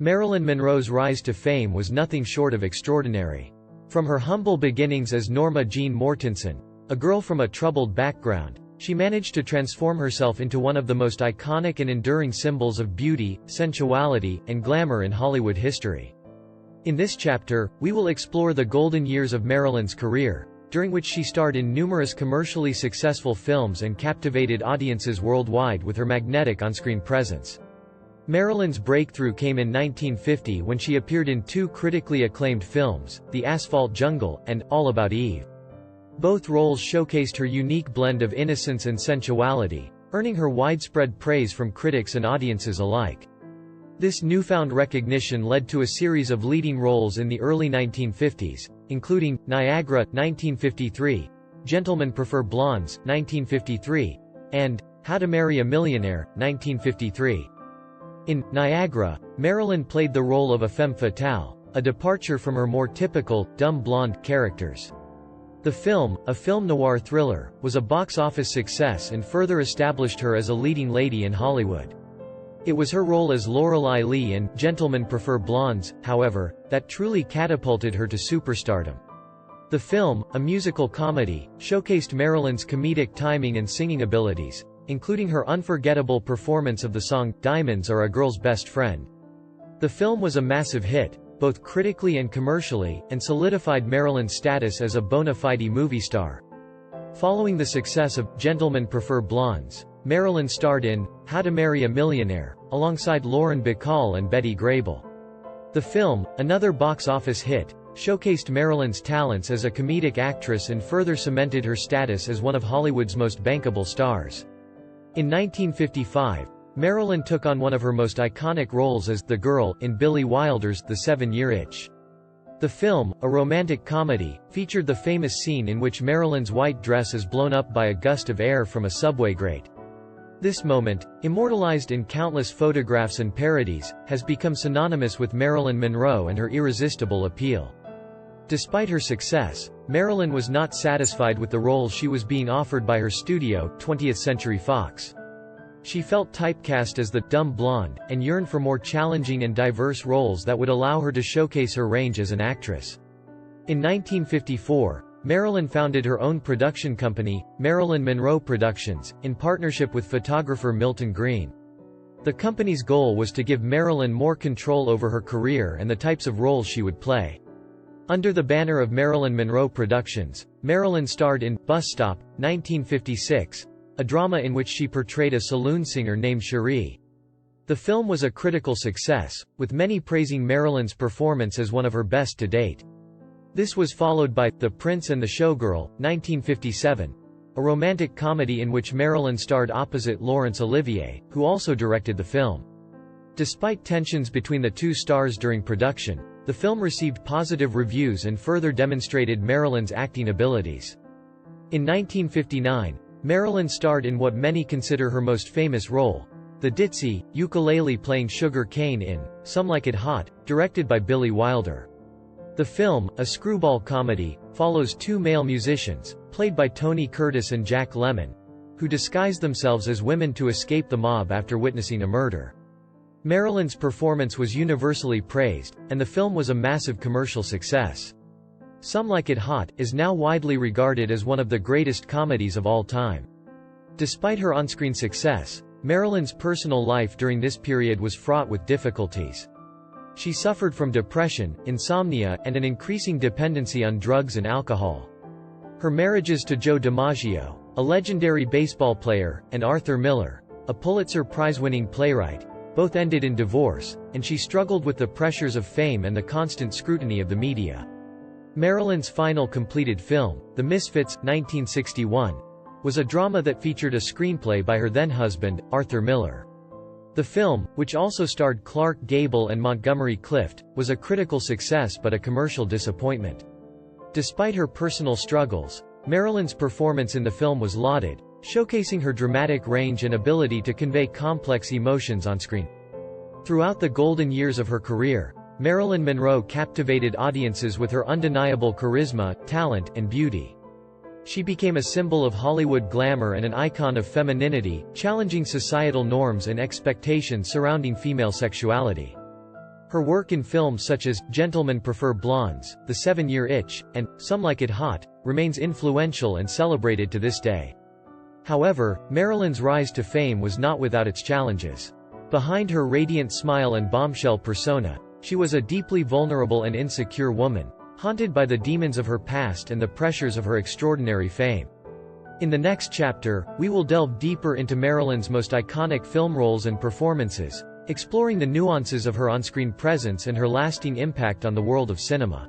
Marilyn Monroe's rise to fame was nothing short of extraordinary. From her humble beginnings as Norma Jean Mortensen, a girl from a troubled background, she managed to transform herself into one of the most iconic and enduring symbols of beauty, sensuality, and glamour in Hollywood history. In this chapter, we will explore the golden years of Marilyn's career, during which she starred in numerous commercially successful films and captivated audiences worldwide with her magnetic on-screen presence. Marilyn's breakthrough came in 1950 when she appeared in two critically acclaimed films, The Asphalt Jungle, and All About Eve. Both roles showcased her unique blend of innocence and sensuality, earning her widespread praise from critics and audiences alike. This newfound recognition led to a series of leading roles in the early 1950s, including Niagara, 1953, Gentlemen Prefer Blondes, 1953, and How to Marry a Millionaire, 1953. In Niagara, Marilyn played the role of a femme fatale, a departure from her more typical, dumb blonde characters. The film, a film noir thriller, was a box office success and further established her as a leading lady in Hollywood. It was her role as Lorelei Lee in Gentlemen Prefer Blondes, however, that truly catapulted her to superstardom. The film, a musical comedy, showcased Marilyn's comedic timing and singing abilities, including her unforgettable performance of the song, Diamonds Are a Girl's Best Friend. The film was a massive hit, both critically and commercially, and solidified Marilyn's status as a bona fide movie star. Following the success of Gentlemen Prefer Blondes, Marilyn starred in How to Marry a Millionaire, alongside Lauren Bacall and Betty Grable. The film, another box office hit, showcased Marilyn's talents as a comedic actress and further cemented her status as one of Hollywood's most bankable stars. In 1955, Marilyn took on one of her most iconic roles as the girl in Billy Wilder's The 7-Year Itch. The film, a romantic comedy, featured the famous scene in which Marilyn's white dress is blown up by a gust of air from a subway grate. This moment, immortalized in countless photographs and parodies, has become synonymous with Marilyn Monroe and her irresistible appeal. Despite her success, Marilyn was not satisfied with the roles she was being offered by her studio, 20th Century Fox. She felt typecast as the dumb blonde, and yearned for more challenging and diverse roles that would allow her to showcase her range as an actress. In 1954, Marilyn founded her own production company, Marilyn Monroe Productions, in partnership with photographer Milton Green. The company's goal was to give Marilyn more control over her career and the types of roles she would play. Under the banner of Marilyn Monroe Productions, Marilyn starred in Bus Stop, 1956, a drama in which she portrayed a saloon singer named Cherie. The film was a critical success, with many praising Marilyn's performance as one of her best to date. This was followed by The Prince and the Showgirl, 1957, a romantic comedy in which Marilyn starred opposite Laurence Olivier, who also directed the film. Despite tensions between the two stars during production, the film received positive reviews and further demonstrated Marilyn's acting abilities. In 1959, Marilyn starred in what many consider her most famous role, the ditzy, ukulele-playing Sugar Cane in Some Like It Hot, directed by Billy Wilder. The film, a screwball comedy, follows two male musicians, played by Tony Curtis and Jack Lemmon, who disguise themselves as women to escape the mob after witnessing a murder. Marilyn's performance was universally praised, and the film was a massive commercial success. Some Like It Hot is now widely regarded as one of the greatest comedies of all time. Despite her on-screen success, Marilyn's personal life during this period was fraught with difficulties. She suffered from depression, insomnia, and an increasing dependency on drugs and alcohol. Her marriages to Joe DiMaggio, a legendary baseball player, and Arthur Miller, a Pulitzer Prize-winning playwright, both ended in divorce, and she struggled with the pressures of fame and the constant scrutiny of the media. Marilyn's final completed film, The Misfits, 1961, was a drama that featured a screenplay by her then-husband, Arthur Miller. The film, which also starred Clark Gable and Montgomery Clift, was a critical success but a commercial disappointment. Despite her personal struggles, Marilyn's performance in the film was lauded, showcasing her dramatic range and ability to convey complex emotions on screen. Throughout the golden years of her career, Marilyn Monroe captivated audiences with her undeniable charisma, talent, and beauty. She became a symbol of Hollywood glamour and an icon of femininity, challenging societal norms and expectations surrounding female sexuality. Her work in films such as Gentlemen Prefer Blondes, The 7-Year Itch, and Some Like It Hot remains influential and celebrated to this day. However, Marilyn's rise to fame was not without its challenges. Behind her radiant smile and bombshell persona, she was a deeply vulnerable and insecure woman, haunted by the demons of her past and the pressures of her extraordinary fame. In the next chapter, we will delve deeper into Marilyn's most iconic film roles and performances, exploring the nuances of her on-screen presence and her lasting impact on the world of cinema.